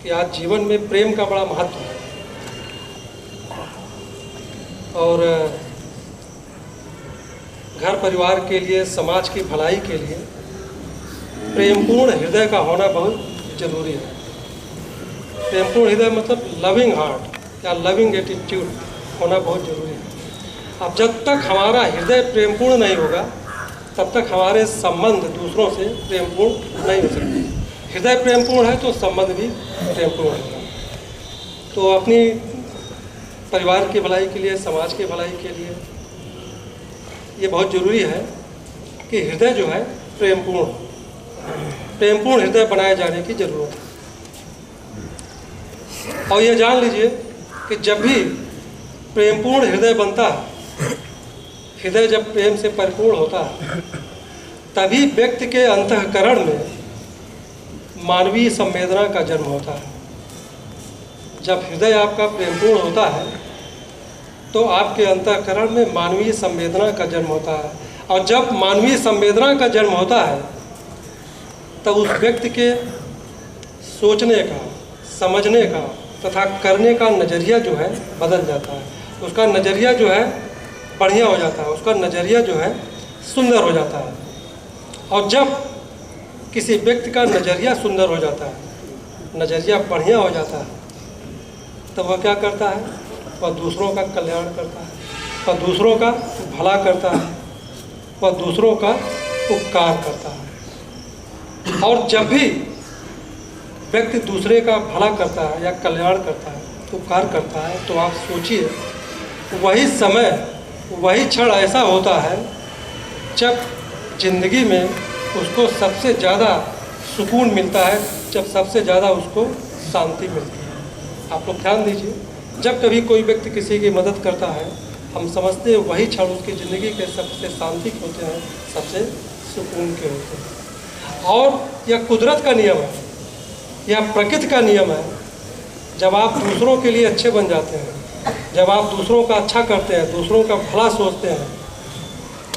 कि आज जीवन में प्रेम का बड़ा महत्व है और घर परिवार के लिए, समाज की भलाई के लिए प्रेमपूर्ण हृदय का होना बहुत ज़रूरी है। प्रेमपूर्ण हृदय मतलब लविंग हार्ट या लविंग एटीट्यूड होना बहुत ज़रूरी है। अब जब तक हमारा हृदय प्रेमपूर्ण नहीं होगा तब तक हमारे संबंध दूसरों से प्रेमपूर्ण नहीं हो सकते। हृदय प्रेमपूर्ण है तो संबंध भी प्रेमपूर्ण होगा। तो अपनी परिवार की भलाई के लिए, समाज की भलाई के लिए ये बहुत ज़रूरी है कि हृदय जो है प्रेमपूर्ण हृदय बनाए जाने की ज़रूरत है। और ये जान लीजिए कि जब भी प्रेमपूर्ण हृदय बनता है, हृदय जब प्रेम से परिपूर्ण होता है, तभी व्यक्ति के अंतःकरण में मानवीय संवेदना का जन्म होता है। जब हृदय आपका प्रेमपूर्ण होता है तो आपके अंतःकरण में मानवीय संवेदना का जन्म होता है, और जब मानवीय संवेदना का जन्म होता है तब उस व्यक्ति के सोचने का, समझने का तथा करने का नज़रिया जो है बदल जाता है। उसका नज़रिया जो है बढ़िया हो जाता है, उसका नज़रिया जो है सुंदर हो जाता है। और जब किसी व्यक्ति का नज़रिया सुंदर हो जाता है, नज़रिया बढ़िया हो जाता है, तब वह क्या करता है? वह दूसरों का कल्याण करता है, वह दूसरों का भला करता है, वह दूसरों का उपकार करता है। और जब भी व्यक्ति दूसरे का भला करता है या कल्याण करता है, उपकार करता है, तो आप सोचिए वही समय, वही क्षण ऐसा होता है जब जिंदगी में उसको सबसे ज़्यादा सुकून मिलता है, जब सबसे ज़्यादा उसको शांति मिलती है। आप लोग ध्यान दीजिए, जब कभी कोई व्यक्ति किसी की मदद करता है, हम समझते हैं वही क्षण उसकी ज़िंदगी के सबसे शांति के होते हैं, सबसे सुकून के होते हैं। और यह कुदरत का नियम है, यह प्रकृति का नियम है। जब आप दूसरों के लिए अच्छे बन जाते हैं, जब आप दूसरों का अच्छा करते हैं, दूसरों का भला सोचते हैं,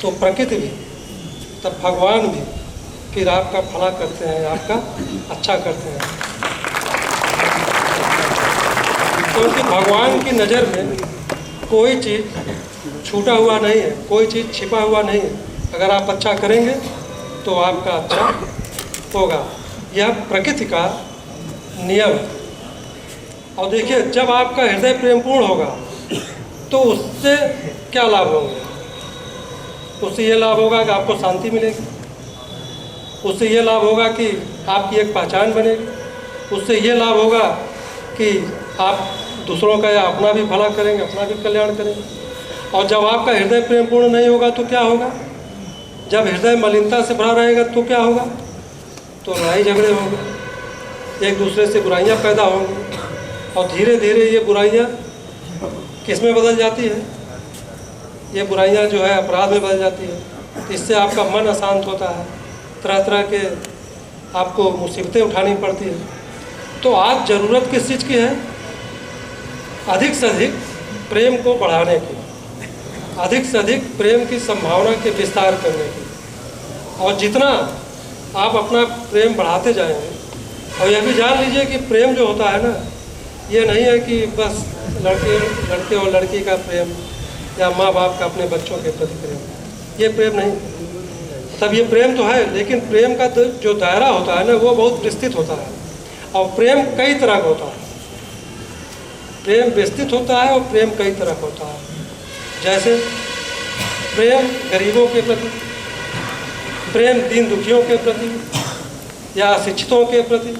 तो प्रकृति भी, तब भगवान भी फिर आपका भला करते हैं, आपका अच्छा करते हैं। क्योंकि भगवान की नज़र में कोई चीज़ छूटा हुआ नहीं है, कोई चीज़ छिपा हुआ नहीं है। अगर आप अच्छा करेंगे तो आपका अच्छा होगा, यह प्रकृति का नियम है। और देखिए, जब आपका हृदय प्रेमपूर्ण होगा तो उससे क्या लाभ होंगे? उससे ये लाभ होगा कि आपको शांति मिलेगी, उससे ये लाभ होगा कि आपकी एक पहचान बनेगी, उससे ये लाभ होगा कि आप दूसरों का या अपना भी भला करेंगे, अपना भी कल्याण करेंगे। और जब आपका हृदय प्रेमपूर्ण नहीं होगा तो क्या होगा? जब हृदय मलिनता से भरा रहेगा तो क्या होगा? तो लड़ाई झगड़े होंगे, एक दूसरे से बुराइयां पैदा होंगी, और धीरे धीरे ये बुराइयां किस में बदल जाती है? ये बुराइयां जो है अपराध में बदल जाती है। इससे आपका मन अशांत होता है, तरह तरह के आपको मुसीबतें उठानी पड़ती है। तो आज ज़रूरत किस चीज़ की है? अधिक से अधिक प्रेम को बढ़ाने की, अधिक से अधिक प्रेम की संभावना के विस्तार करने की। और जितना आप अपना प्रेम बढ़ाते जाएंगे, और यह भी जान लीजिए कि प्रेम जो होता है ना, ये नहीं है कि बस लड़के और लड़की का प्रेम या माँ बाप का अपने बच्चों के प्रति प्रेम, ये प्रेम नहीं। तब ये प्रेम तो है, लेकिन प्रेम का जो दायरा होता है ना, वो बहुत विस्तृत होता है। और प्रेम कई तरह का होता है, प्रेम विस्तृत होता है और प्रेम कई तरह का होता है। जैसे प्रेम गरीबों के प्रति, प्रेम दीन दुखियों के प्रति, या अशिक्षितों के प्रति,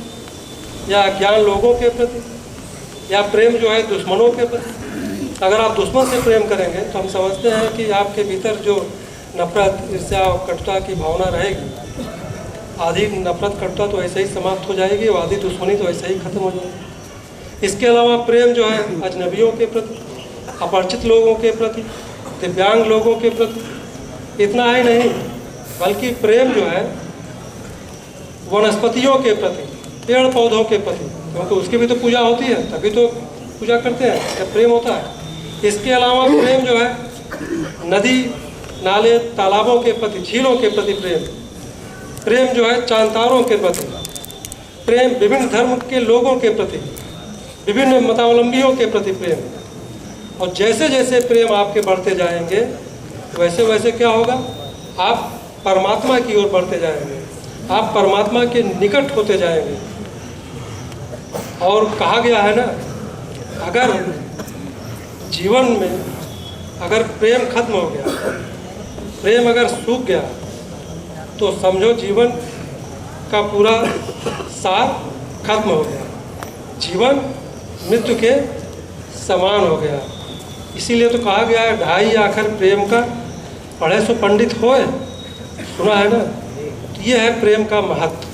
या अज्ञान लोगों के प्रति, या प्रेम जो है दुश्मनों के प्रति। अगर आप दुश्मन से प्रेम करेंगे तो हम समझते हैं कि आपके भीतर जो नफरत, ईर्ष्या और कटुता की भावना रहेगी, आधी नफरत कटुता तो ऐसे ही समाप्त हो जाएगी, और आधी दुश्मनी तो ऐसे ही खत्म हो जाएगी। इसके अलावा प्रेम जो है अजनबियों के प्रति, अपरिचित लोगों के प्रति, दिव्यांग लोगों के प्रति, इतना ही नहीं बल्कि प्रेम जो है वनस्पतियों के प्रति, पेड़ पौधों के प्रति, क्योंकि उसकी भी तो पूजा होती है, तभी तो पूजा करते हैं जब प्रेम होता है। इसके अलावा प्रेम जो है नदी नाले तालाबों के प्रति, झीलों के प्रति प्रेम, प्रेम जो है चांद तारों के प्रति, प्रेम विभिन्न धर्म के लोगों के प्रति, विभिन्न मतावलंबियों के प्रति प्रेम। और जैसे जैसे प्रेम आपके बढ़ते जाएंगे वैसे वैसे क्या होगा, आप परमात्मा की ओर बढ़ते जाएंगे, आप परमात्मा के निकट होते जाएंगे। और कहा गया है ना, अगर जीवन में अगर प्रेम खत्म हो गया, प्रेम अगर सूख गया, तो समझो जीवन का पूरा सार खत्म हो गया, जीवन मृत्यु के समान हो गया। इसीलिए तो कहा गया है, ढाई आखर प्रेम का पढ़े सो पंडित होए, सुना है ना। तो ये है प्रेम का महत्व।